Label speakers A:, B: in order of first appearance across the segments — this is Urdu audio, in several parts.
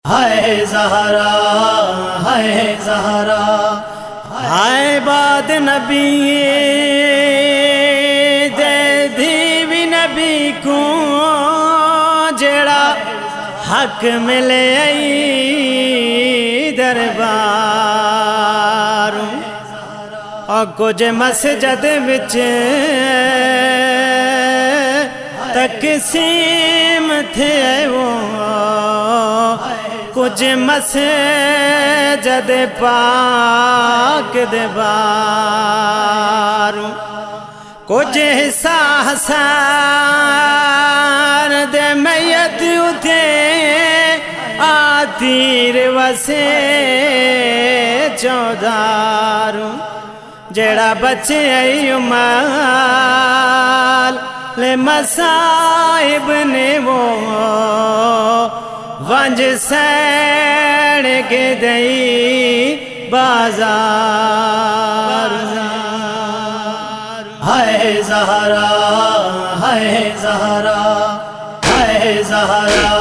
A: ہائے زہرا ہائے زہرا ہائے باد نبی دے دیوی نبی کو جڑا حق ملے ای دربار اور کچھ مسجد وچ تقسیم تھے وہ کچھ مسجد پاک دے بار کچھ حصہ حسان دے میت اتے آتیر وسے چودار جڑا بچے ایمال لے مصائب نے وہ ونج سیڑ کے دئی بازار ہائے زہرا ہائے زہرا ہائے زہرا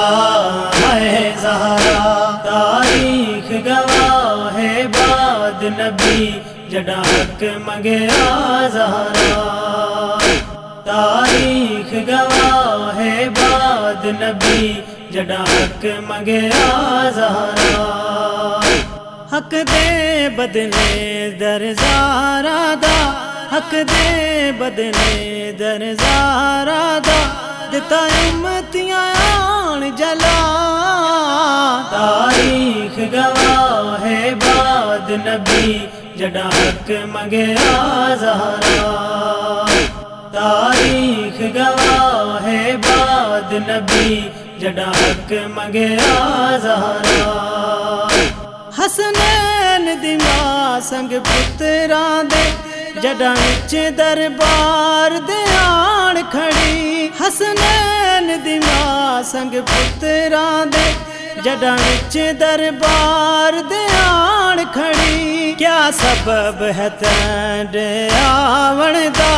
A: ہائے زہرا تاریخ گواہ ہے باد نبی جڑا حق منگیا زہرا تاریخ گواہ ہے باد نبی جڑا حق منگیا زہرا حق دے بدلے در زہرا دا حق دے بدلے در زہرا دا دتا امتیاں آن جلا تاریخ گواہ ہے باد نبی جڑا حق منگیا زہرا تاریخ گواہ ہے باد نبی جڑا حق منگیا زہرا حسنین دی ماں سنگ پتراں دے جڑا وچ دربار دے آن کھڑی حسنین دی ماں سنگ پتراں دے جڑا وچ دربار دے آن کھڑی کیا سبب ہے تینڈے آون دا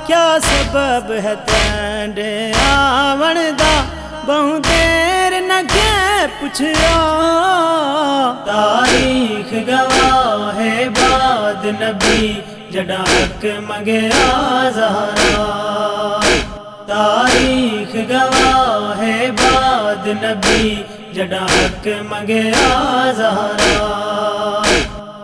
A: کیا سبب ہے تینڈے آون دا بہت دیر نہ گئے پوچھیا تاریخ گواہ ہے باد نبی جڑا حق منگیا زہرا تاریخ گواہ ہے باد نبی جڑا حق منگیا زہرا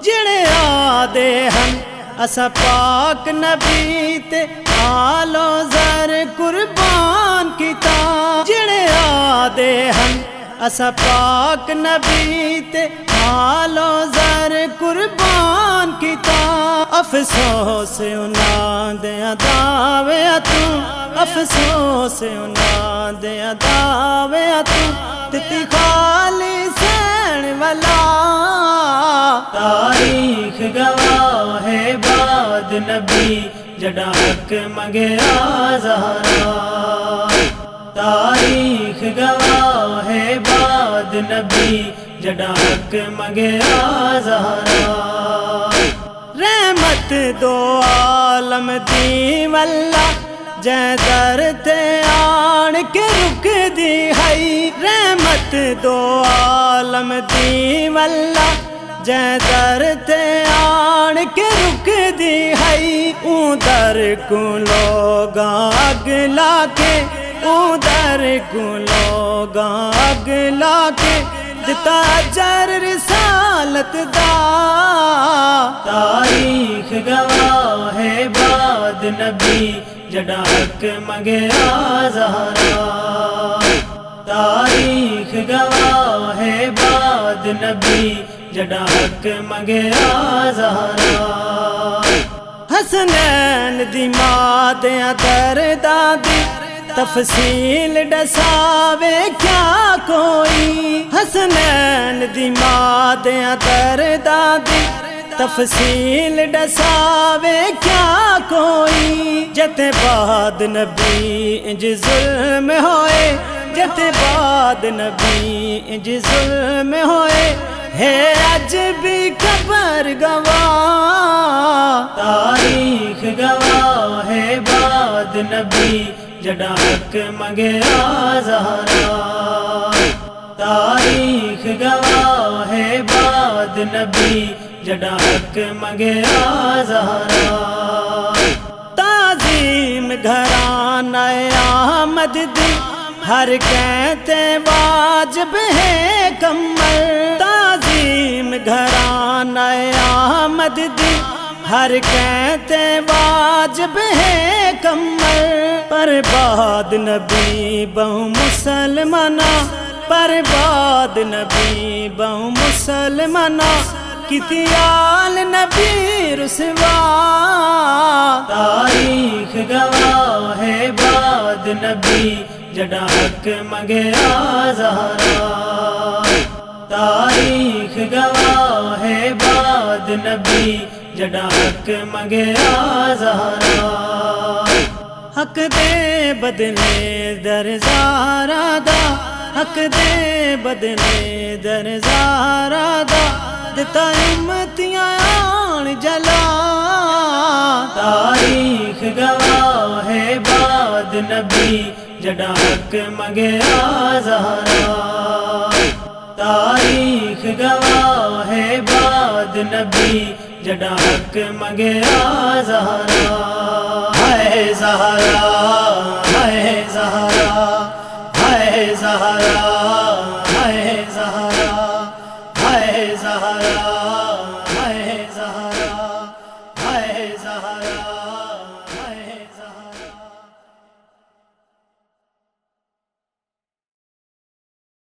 A: جڑے آدے ہن اسا پاک نبی تے آلو زر قربان کیتا جڑے آدے ہن اسا پاک نبی تے آلو زر قربان کیتا افسوس انہاں دیاں دعویاں تو افسوس انہاں دیاں دعویاں تو دتی خالی سین والا تاریخ گواہ ہے باد نبی جڑا حق منگیا زہرا تاریخ گواہ ہے باد نبی جڑا حق منگیا زہرا رحمت دو عالم دی واللہ جے در تے آن کے رک دی ہے رحمت دو عالم دی واللہ جے در تے آن کے رک دی ہے اون در کو لوگاں اگ لا کے اون در کو لوگاں اگ لا کے دتا اجر رسالت دا تاریخ گواہ ہے باد نبی جڑا حق منگیا زہرا تاریخ گواہ ہے باد نبی جڑا حق منگیا زہرا حسنین دی ماں دیاں درداں دی تفصیل ڈساوے کیا کوئی حسنین دی ماں دیاں درداں دی تفصیل ڈساوے کیا کوئی جتے بعد نبی انج ظلم ہوئے جتے بعد نبی انج ظلم ہوئے ہے اج بھی قبر گواہ تاریخ گواہ ہے باد نبی جڑا حق منگیا زہرا تاریخ گواہ ہے بعد نبی جڑا حق منگیا زہرا تعظیم گھرانہ احمد دی ہر کہتے واجب ہے کمل تعظیم گھرانہ احمد دی ہر کہتے واجب ہے کمل پر بعد نبی بہو مسلمانہ پر بعد نبی بہو مسلمانہ کتی آل نبی رسوا تاریخ گواہ ہے بعد نبی جڑا حق منگیا زہرا تاریخ گواہ ہے بعد نبی جڑا حق منگیا زہرا حق دے بدلے در زہرا دا حق دے بدلے در زہرا دا دتا امتیاں آن جلا تاریخ گواہ ہے بعد نبی جڑا حق منگیا زہرا تاریخ گواہ ہے بعد نبی جڑا حق منگیا زہرا ہے زہرا ہے زہرا ہے زہرا